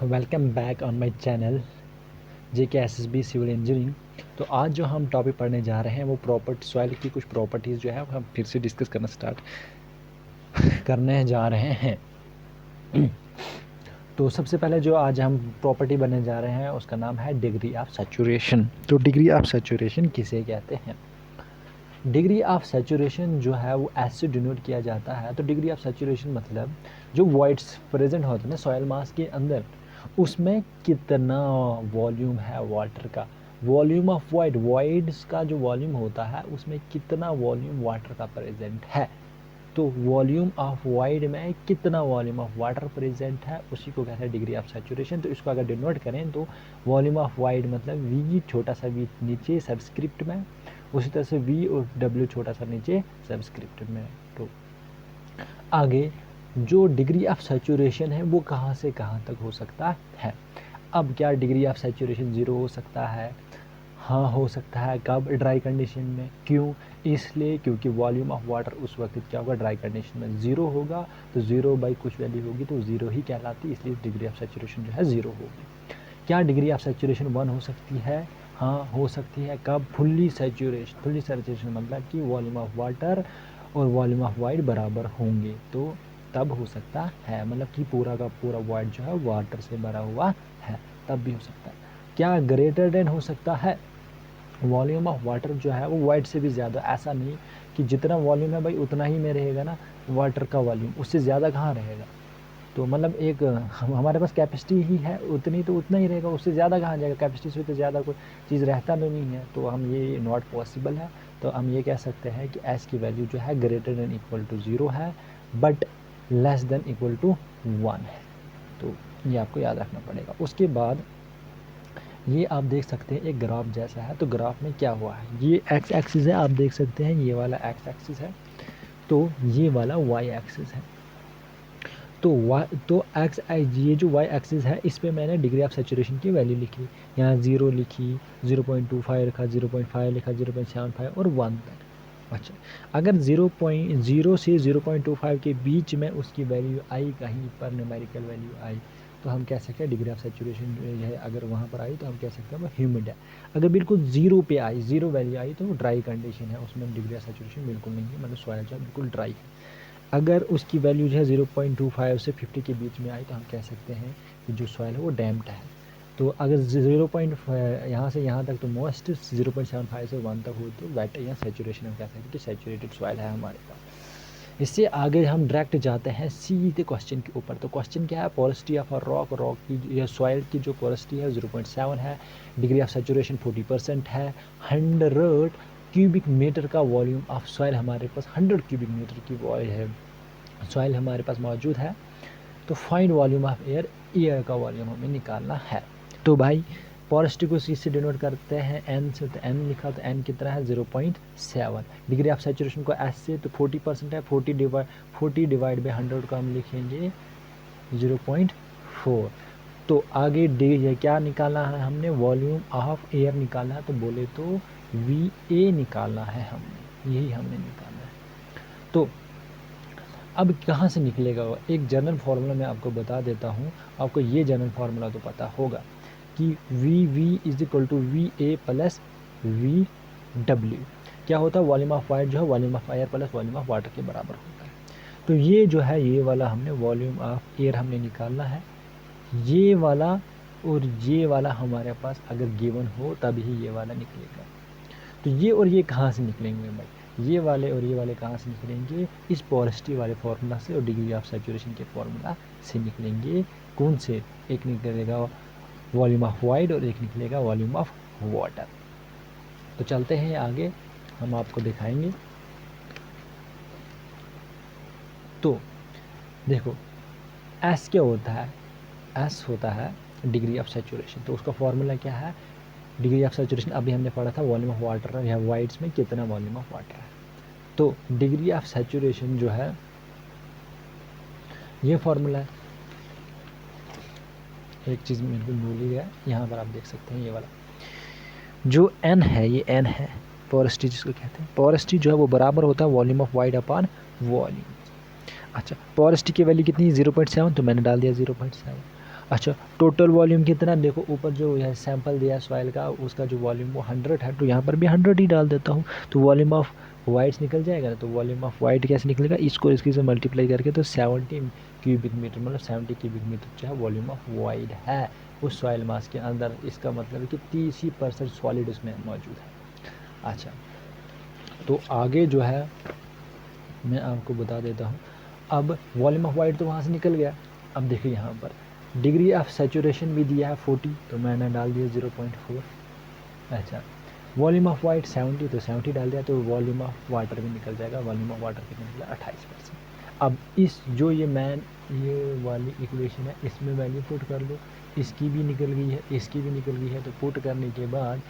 Welcome back on my channel JKSSB civil engineering. तो आज जो हम टॉपिक पढ़ने जा रहे हैं वो प्रॉपर्टी सॉइल की कुछ प्रॉपर्टीज़ जो है हम फिर से डिस्कस करना स्टार्ट करने जा रहे हैं। तो सबसे पहले जो आज हम प्रॉपर्टी बनने जा रहे हैं उसका नाम है डिग्री ऑफ सैचुरेशन। तो डिग्री ऑफ सैचुरेशन किसे कहते हैं? डिग्री ऑफ सैचुरेशन जो है वो ऐसे डिनोट किया जाता है। तो डिग्री ऑफ सैचुरेशन मतलब जो वॉइड्स प्रेजेंट होते हैं ना सॉइल मास के अंदर, उसमें कितना वॉल्यूम है वाटर का। वॉल्यूम ऑफ वॉइड्स का जो वॉल्यूम होता है उसमें कितना वॉल्यूम वाटर का प्रेजेंट है। तो वॉल्यूम ऑफ वॉइड में कितना वॉल्यूम ऑफ वाटर प्रेजेंट है उसी को कहते हैं डिग्री ऑफ सैचुरेशन। तो इसको अगर डिनोट करें तो वॉल्यूम ऑफ वाइड मतलब वी छोटा सा वी नीचे सबस्क्रिप्ट में, उसी तरह से वी और डब्ल्यू छोटा सा नीचे सबस्क्रिप्ट में। तो आगे जो डिग्री ऑफ सैचुरेशन है वो कहाँ से कहाँ तक हो सकता है। अब क्या डिग्री ऑफ सैचुरेशन 0 हो सकता है? हाँ हो सकता है। कब? ड्राई कंडीशन में। क्यों? इसलिए क्योंकि वॉल्यूम ऑफ वाटर उस वक्त क्या होगा, ड्राई कंडीशन में 0 होगा। तो 0 बाई कुछ वैल्यू होगी तो 0 ही कहलाती, इसलिए डिग्री ऑफ सैचुरेशन जो है 0 होगी। क्या डिग्री ऑफ सैचुरेशन 1 हो सकती है? हाँ हो सकती है। कब? फुल्ली सैचुरेशन मतलब कि वॉल्यूम ऑफ वाटर और वॉल्यूम ऑफ वाइड बराबर होंगे तो तब हो सकता है, मतलब कि पूरा का पूरा वाइड जो है वाटर से भरा हुआ है, तब भी हो सकता है। क्या ग्रेटर देन हो सकता है? वॉल्यूम ऑफ वाटर जो है वो वाइड से भी ज़्यादा, ऐसा नहीं कि जितना वॉल्यूम है भाई उतना ही में रहेगा ना वाटर का वॉल्यूम, उससे ज़्यादा कहाँ रहेगा। तो मतलब एक हमारे पास कैपेसिटी ही है उतनी, तो उतना ही रहेगा, उससे ज़्यादा कहाँ जाएगा। कैपेसिटी से तो ज़्यादा कोई चीज़ रहता तो नहीं है, तो हम ये नॉट पॉसिबल है। तो हम ये कह सकते हैं कि एस की वैल्यू जो है ग्रेटर देन इक्वल टू 0 है but less than equal to 1 है। तो ये आपको याद रखना पड़ेगा। उसके बाद ये आप देख सकते हैं एक ग्राफ जैसा है। तो ग्राफ में क्या हुआ है, ये एक्स एक्सिस है, आप देख सकते हैं ये वाला एक्स एक्सिस है, तो ये वाला वाई एक्सिस है। तो एक्स ये जो वाई एक्सिस है इस पर मैंने डिग्री ऑफ सैचुरेशन की वैल्यू लिखी, यहाँ 0 लिखी, 0.25 लिखा, 0.5 लिखा, 0.75 और 1 तक। अच्छा, अगर 0.0 से 0.25 के बीच में उसकी वैल्यू आई, कहीं पर न्यूमेरिकल वैल्यू आई, तो हम कह सकते हैं डिग्री ऑफ सैचुरेशन है। अगर वहाँ पर आई तो हम कह सकते हैं वो ह्यूमिड है। अगर बिल्कुल 0 पे आई, 0 वैल्यू आई तो वो ड्राई कंडीशन है, उसमें डिग्री ऑफ सैचुरेशन बिल्कुल नहीं है, मतलब सॉइल जो है बिल्कुल ड्राई है। अगर उसकी वैल्यू जो है 0.25 से 50 के बीच में आई तो हम कह सकते हैं कि जो सॉइल है वो डैम्प्ड है। तो अगर 0. यहाँ से यहाँ तक तो मोस्ट 0.75 से 1 तक हो तो वेट या सैचुरेशन हम कह सकते हैं कि सैचुरेटेड सॉइल है हमारे पास। इससे आगे हम डायरेक्ट जाते हैं सीधे क्वेश्चन के ऊपर। तो क्वेश्चन क्या है, पोरोसिटी ऑफ अ रॉक की या सॉइल की जो पोरोसिटी है 0.7 है, डिग्री ऑफ सैचुरेशन 40% है, 100 क्यूबिक मीटर का वॉल्यूम ऑफ सॉइल हमारे पास 100 क्यूबिक मीटर की सॉइल हमारे पास मौजूद है। तो फाइंड वॉल्यूम ऑफ एयर का वॉल्यूम हमें निकालना है। तो भाई पोरोसिटी को सी से डिनोट करते हैं एन से, तो एन लिखा तो एन कितना है 0.7। डिग्री ऑफ सैचुरेशन को एस से, तो 40% है, 40 डिवाइड बाई 100 को हम लिखेंगे 0.4। तो आगे ये क्या निकालना है हमने, वॉल्यूम ऑफ एयर निकालना है, तो बोले तो वी ए निकालना है हमने, यही हमने निकालना है। तो अब कहाँ से निकलेगा वो, एक जनरल फार्मूला मैं आपको बता देता हूँ। आपको ये जनरल फार्मूला तो पता होगा कि v is equal to v a plus v डब्ल्यू। क्या होता है, वॉल्यूम ऑफ वाइड जो है volume of air plus volume of water के बराबर होता है। तो ये जो है ये वाला हमने वॉल्यूम ऑफ एयर हमने निकालना है, ये वाला और ये वाला हमारे पास अगर गिवन हो तभी ये वाला निकलेगा। तो ये और ये कहाँ से निकलेंगे भाई, ये वाले और ये वाले कहाँ से निकलेंगे, इस पोरोसिटी वाले फार्मूला से और डिग्री ऑफ सैचुरेशन के फार्मूला से निकलेंगे। कौन से? एक निकलेगा वॉल्यूम ऑफ वाइड और एक निकलेगा वॉल्यूम ऑफ वाटर। तो चलते हैं आगे, हम आपको दिखाएंगे। तो देखो एस क्या होता है, एस होता है डिग्री ऑफ सैचुरेशन। तो उसका फार्मूला क्या है, डिग्री ऑफ सैचुरेशन अभी हमने पढ़ा था वॉल्यूम ऑफ वाटर या वाइड्स में कितना वॉल्यूम ऑफ वाटर है। तो डिग्री ऑफ सैचुरेशन जो है ये फार्मूला है। एक चीज़ मेरे को भूल ही गया, यहाँ पर आप देख सकते हैं ये वाला जो एन है, ये एन है पोरोसिटी जिसको कहते हैं। पोरोसिटी जो है वो बराबर होता है volume of wide upon volume. अच्छा, पोरोसिटी की वैल्यू कितनी है 0.7, तो मैंने डाल दिया 0.7। अच्छा, टोटल वॉल्यूम कितना, देखो ऊपर जो है सैंपल दिया है सॉइल का, उसका जो वॉल्यूम वो 100 है, तो यहाँ पर भी 100 ही डाल देता हूँ, तो वॉल्यूम ऑफ वाइड्स निकल जाएगा ना। तो वॉल्यूम ऑफ वाइड कैसे निकलेगा, इसको इसकी से मल्टीप्लाई करके, तो 70 क्यूबिक मीटर, मतलब 70 क्यूबिक मीटर जो है वॉल्यूम ऑफ वाइड है उस सॉइल मास के अंदर। इसका मतलब है कि 30% सॉलिड उसमें मौजूद है। अच्छा, तो आगे जो है मैं आपको बता देता हूँ। अब वॉल्यूम ऑफ वाइड तो वहाँ से निकल गया। अब देखिए यहाँ पर डिग्री ऑफ सेचुरेशन भी दिया है 40, तो मैंने डाल दिया 0.4। अच्छा, वॉल्यूम ऑफ वाइट 70, तो 70 डाल दिया, तो वॉल्यूम ऑफ वाटर भी निकल जाएगा। वॉल्यूम ऑफ वाटर कितना निकला, 28%। अब इस जो ये वाली इक्वेशन है, इसमें वैल्यू पुट कर लो, इसकी भी निकल गई है, इसकी भी निकल गई है। तो पुट करने के बाद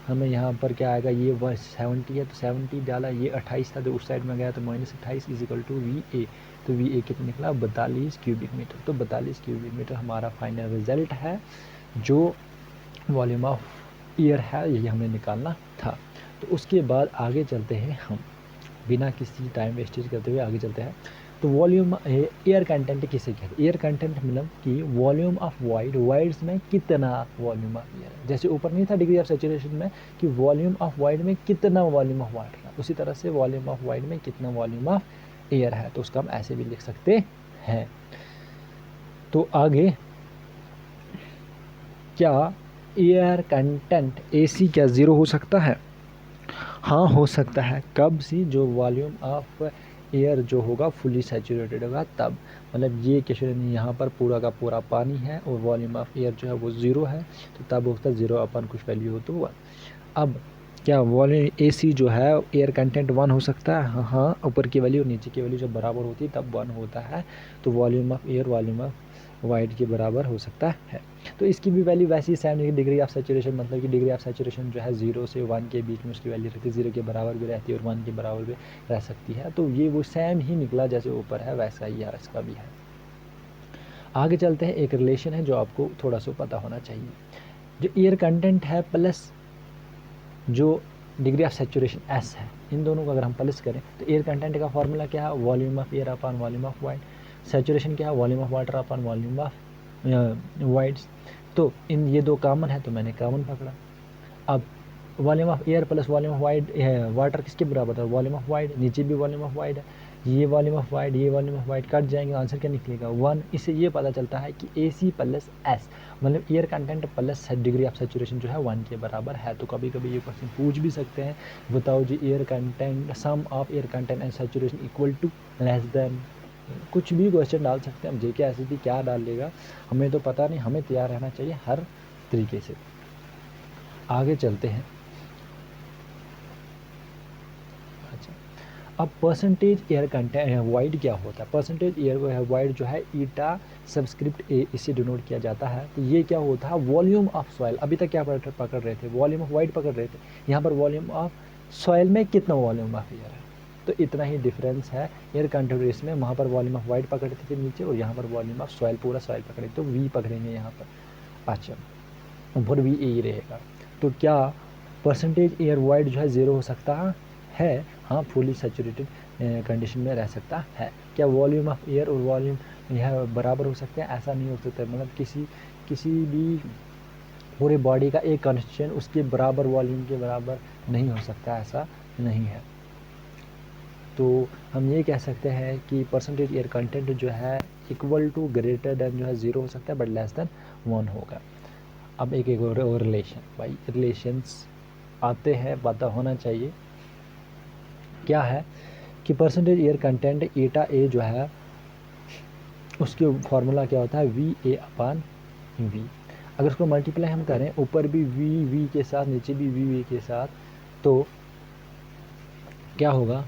हमें यहाँ पर क्या आएगा, ये 70 है तो 70 डाला, ये 28 था तो उस साइड में गया, तो -28 इजिकल टू VA। तो VA कितना निकला, 42 क्यूबिक मीटर। तो 42 क्यूबिक मीटर हमारा फाइनल रिजल्ट है, जो वॉल्यूम ऑफ ईयर है, यही हमें निकालना था। तो उसके बाद आगे चलते हैं हम, बिना किसी टाइम वेस्टेज करते हुए आगे चलते हैं। तो वॉल्यूम एयर कंटेंट किसे कहते हैं, एयर कंटेंट मतलब कि वॉल्यूम ऑफ वाइड्स में कितना वॉल्यूम ऑफ एयर है। जैसे ऊपर नहीं था डिग्री ऑफ सेचुरेशन में कि वॉल्यूम ऑफ वाइड में कितना वॉल्यूम ऑफ वाटर है, उसी तरह से वॉल्यूम ऑफ वाइड में कितना वॉल्यूम ऑफ एयर है, तो उसका हम ऐसे भी लिख सकते हैं। तो आगे क्या एयर कंटेंट AC क्या ज़ीरो हो सकता है, हाँ हो सकता है। कब सी, जो वॉल्यूम ऑफ एयर जो होगा फुली सैचुरेटेड होगा तब, मतलब ये क्वेश्चन यहाँ पर पूरा का पूरा पानी है और वॉल्यूम ऑफ एयर जो है वो 0 है, तो तब होता है 0 अपन कुछ वैल्यू हो तो 1। अब क्या वॉल्यूम AC जो है एयर कंटेंट 1 हो सकता है, हाँ ऊपर की वैल्यू और नीचे की वैल्यू जब बराबर होती है तब 1 होता है। तो volume of air volume of wide के बराबर हो सकता है। तो इसकी भी वैल्यू वैसी ही सेम, डिग्री ऑफ सैचुरेशन मतलब कि डिग्री ऑफ सैचुरेशन जो है 0 से 1 के बीच में उसकी वैल्यू रहती है, 0 के बराबर भी रहती है और 1 के बराबर भी रह सकती है। तो ये वो सेम ही निकला, जैसे ऊपर है वैसा ही है, इसका भी है। आगे चलते हैं, एक रिलेशन है जो आपको थोड़ा सा पता होना चाहिए। जो एयर कंटेंट है प्लस जो डिग्री ऑफ सैचुरेशन S है, इन दोनों को अगर हम प्लस करें तो एयर कंटेंट का फॉर्मूला क्या है, volume of air upon volume of wide. Saturation क्या है, volume of water upon volume of wides. तो इन ये दो कॉमन है तो मैंने कॉमन पकड़ा। अब volume of air plus volume of wide water किसके बराबर है, वॉल्यूम ऑफ वाइड, नीचे भी वॉल्यूम ऑफ वाइड है, ये वॉल्यूम ऑफ वाइड ये वॉल्यूम ऑफ वाइड कट जाएंगे, आंसर क्या निकलेगा 1। इससे ये पता चलता है कि AC प्लस S मतलब air content plus degree of saturation जो है 1 के बराबर है। तो कभी कभी ये क्वेश्चन पूछ भी सकते हैं, बताओ जी air content sum of air content and saturation equal to less than, कुछ भी क्वेश्चन डाल सकते हैं। हम JK SSB क्या डाल लेगा हमें तो पता नहीं, हमें तैयार रहना चाहिए हर तरीके से। आगे चलते हैं। अच्छा, अब परसेंटेज एयर कंटेंट वाइड क्या होता है, परसेंटेज एयर वाइड जो है ईटा सबस्क्रिप्ट A इससे डिनोट किया जाता है। तो ये क्या होता है, वॉल्यूम ऑफ सॉइल। अभी तक क्या पकड़ रहे थे, वॉल्यूम ऑफ वाइड पकड़ रहे थे, यहाँ पर वॉल्यूम ऑफ सॉइल में कितना वॉल्यूम ऑफ एयर है, तो इतना ही डिफरेंस है एयर कंटेंट इसमें। वहाँ पर वॉल्यूम ऑफ वाइड पकड़ते थे नीचे और यहाँ पर वॉल्यूम ऑफ सॉइल पूरा सॉइल पकड़े, तो V पकड़ेंगे यहाँ पर। अच्छा, ऊपर भी A ही रहेगा। तो क्या परसेंटेज एयर वाइड जो है 0 हो सकता है, हाँ फुली सैचुरेटेड कंडीशन में रह सकता है। क्या वॉल्यूम ऑफ एयर और वॉल्यूम यह बराबर हो सकते हैं, ऐसा नहीं हो सकता। मतलब किसी भी पूरे बॉडी का एक कॉन्स्टिट्यूएंट उसके बराबर वॉल्यूम के बराबर नहीं हो सकता, ऐसा नहीं है। तो हम ये कह सकते हैं कि परसेंटेज एयर कंटेंट जो है इक्वल टू ग्रेटर देन जो है 0 हो सकता है बट लेस देन 1 होगा। अब एक और रिलेशन, भाई रिलेशंस आते हैं, पता होना चाहिए। क्या है कि percentage air content eta A जो है उसके फार्मूला क्या होता है, VA अपॉन V। अगर उसको मल्टीप्लाई हम करें, ऊपर भी V के साथ नीचे भी V के साथ, तो क्या होगा,